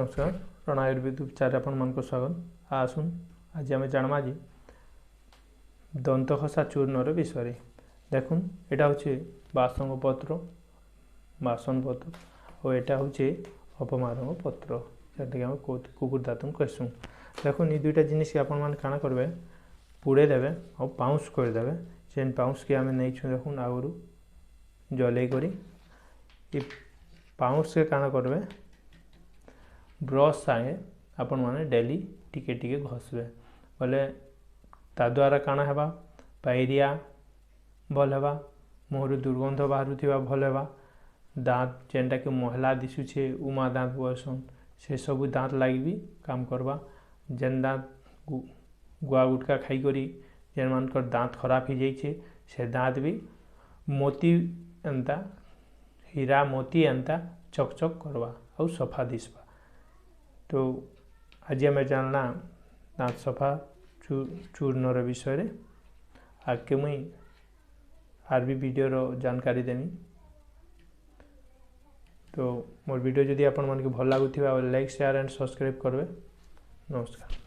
नमस्कार रण आयुर्वेद उपचार आपण मन को स्वागत। आसुन आज आम जानमा जी दंत खसा चूर्ण विषय। देखुन यहाँ हूँ बासंग पत्र बासन पत्र और यहाँ हूँ अपमारंग पत्र जैसे आम कुकुर दातन कहसूँ। देखुन ये दुईटा जिनिस आपण मैंने काଣା करेंगे पुड़े देवे और पाउंस करदे। जेन पाउंस के आम नहीं देखुन आगु जल करी पाउंस के काଣା करेंगे ब्रश सागे आपण मैंने डेली टिके टिके घसबे बोले ता द्वारा काଣା हेबा पायरिया भल हेबा मुहर दुर्गंध बाहर भल हेबा दाँत जेनटा कि महला दिशुचे उमा दाँत बयसन से सब दाँत लगी भी काम करवा। जेन दाँत गुआ गुटका खाई करी जेन मानकर दाँत खराब हो जाइए से दाँत भी मोती एंता हीरा मोती एंता चकचक करवा और सफा दिसवा। तो आज आम जानना दाँत सफा चूर्ण विषय आगे मुई आर भी वीडियो जानकारी देनी। तो मोर वीडियो जदि आपण मन के भल लागुथिबा लाइक शेयर एंड सब्सक्राइब करबे। नमस्कार।